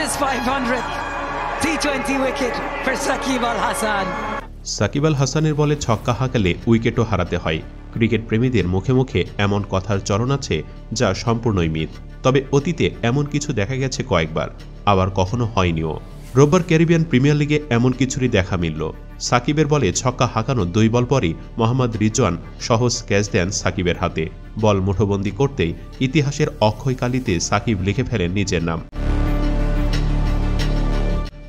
his 500th T20 wicket for Shakib Al Hasan. Shakib Al হাসানের বলে ছক্কা হাঁকালে উইকেটও হারাতে হয়। ক্রিকেট প্রেমীদের মুখে মুখে এমন কথার চলন আছে যা সম্পূর্ণই মিথ। তবে অতীতে এমন কিছু দেখা গেছে কয়েকবার, আবার কখনো হয়নিও। রোববার ক্যারিবিয়ান প্রিমিয়ার লিগে এমন কিছুরই দেখা মিলল। সাকিবের বলে ছক্কা হাঁকানো 2 বল পরই মোহাম্মদ রিজওয়ান সহজ ক্যাচ দেন সাকিবের হাতে। বল মুঠোবন্দি করতেই ইতিহাসের অক্ষয় কালিতে সাকিব লিখে ফেলেন নিজের নাম।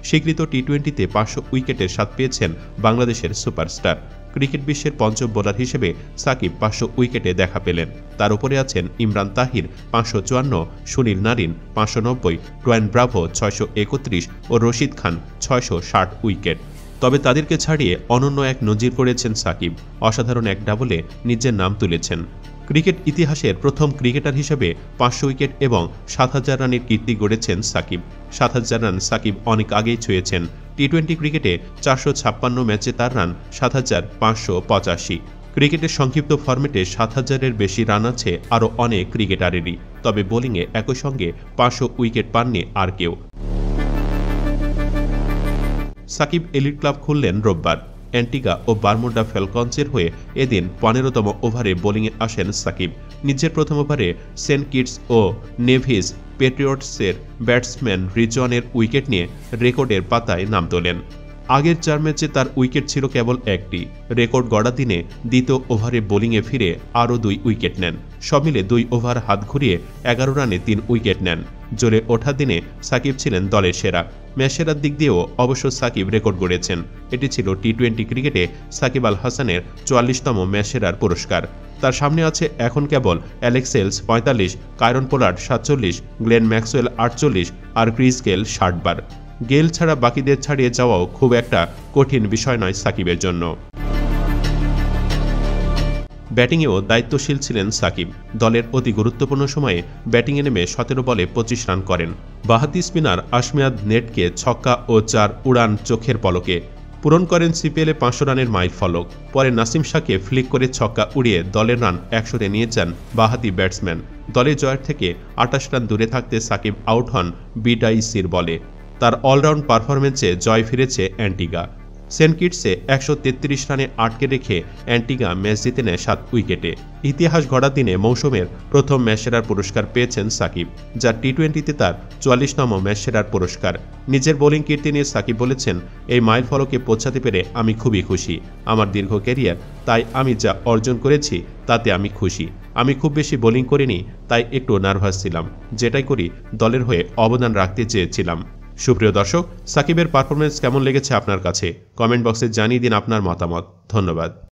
স্বীকৃত টি-20তে 500 উইকেটের স্বাদ পেয়েছেন বাংলাদেশের সুপারস্টার। ক্রিকেট বিশ্বের পঞ্চম বোলার হিসেবে সাকিব 500 উইকেটে দেখা পেলেন। তার উপরে আছেন Imran Tahir 554, Sunil Narine 590, Dwayne Bravo 631 ও রশিদ খান 660 উইকেট। তবে তাদেরকে ছাড়িয়ে অনন্য এক নজির করেছেন সাকিব। অসাধারণ এক ডাবলে নিজের নাম তুলেছেন। ক্রিকেট ইতিহাসের প্রথম ক্রিকেটার হিসেবে 500 উইকেট এবং 7000 রানের কীর্তি গড়েছেন সাকিব। 7000 রান সাকিব অনেক আগেই ছুঁয়েছেন। টি-20 ক্রিকেটে 456 ম্যাচে তার রান 7585। ক্রিকেটের সংক্ষিপ্ত ফরম্যাটে 7000-এর বেশি রান আছে আরও অনেক ক্রিকেটারেরই। তবে বোলিংয়ে একই সঙ্গে 500 উইকেট পাননি আর কেউ। সাকিব এলিট ক্লাব খুললেন রোববার। অ্যান্টিগা ও বারমুডা ফ্যালকনসের হয়ে এদিন 15তম ওভারে বোলিংয়ে আসেন সাকিব। নিজের প্রথম ওভারে সেন্ট কিটস ও নেভিস পেট্রিয়টসের ব্যাটসম্যান রিজওয়ানের উইকেট নিয়ে রেকর্ডের পাতায় নাম তোলেন। আগের 4 ম্যাচে তার উইকেট ছিল কেবল একটি। রেকর্ড গড়া দিনে দ্বিতীয় ওভারে বোলিংয়ে ফিরে আরও 2 উইকেট নেন। সব মিলে 2 ওভার হাত ঘুরিয়ে 11 রানে 3 উইকেট নেন। জ্বলে ওঠা দিনে সাকিব ছিলেন দলের সেরা। ম্যাচ সেরার দিক দিয়েও অবশ্য সাকিব রেকর্ড গড়েছেন। এটি ছিল টি-20 ক্রিকেটে সাকিব আল হাসানের 44তম ম্যাচ সেরার পুরস্কার। তার সামনে আছে এখন কেবল Alex Hales 45, Kieron Pollard 47, Glenn Maxwell 48 আর ক্রিস গেল 60 বার। গেল ছাড়া বাকিদের ছাড়িয়ে যাওয়াও খুব একটা কঠিন বিষয় নয় সাকিবের জন্য। ব্যাটিংয়েও দায়িত্বশীল ছিলেন সাকিব। দলের অতি গুরুত্বপূর্ণ সময়ে ব্যাটিংয়ে নেমে 17 বলে 25 রান করেন। বাঁহাতি স্পিনার আশমিয়াদ নেটকে ছক্কা ও 4 উড়ান চোখের পলকে পূরণ করেন সিপিএলে 500 রানের মাইল ফলক। পরে নাসিম শাহকে ফ্লিক করে ছক্কা উড়িয়ে দলের রান 100-তে নিয়ে যান বাঁহাতি ব্যাটসম্যান। দলের জয়ের থেকে 28 রান দূরে থাকতে সাকিব আউট হন বিডাইসির বলে। তার অলরাউন্ড পারফরম্যান্সে জয় ফিরেছে অ্যান্টিগা। সেন্ট কিটসে 133 রানে আটকে রেখে অ্যান্টিগা ম্যাচ জিতে নেয় 7 উইকেটে। ইতিহাস গড়ার দিনে মৌসুমের প্রথম ম্যাচ সেরার পুরস্কার পেয়েছেন সাকিব, যা টি-20তে তার 44তম ম্যাচ সেরার পুরস্কার। নিজের বোলিং কীর্তি নিয়ে সাকিব বলেছেন, এই মাইল ফলকে পৌঁছাতে পেরে আমি খুবই খুশি। আমার দীর্ঘ ক্যারিয়ার, তাই আমি যা অর্জন করেছি তাতে আমি খুশি। আমি খুব বেশি বোলিং করিনি, তাই একটু নার্ভাস ছিলাম। যেটাই করি দলের হয়ে অবদান রাখতে চেয়েছিলাম। সুপ্রিয় দর্শক, সাকিবের পারফরমেন্স কেমন লেগেছে আপনার কাছে? কমেন্ট বক্সে জানিয়ে দিন আপনার মতামত। ধন্যবাদ।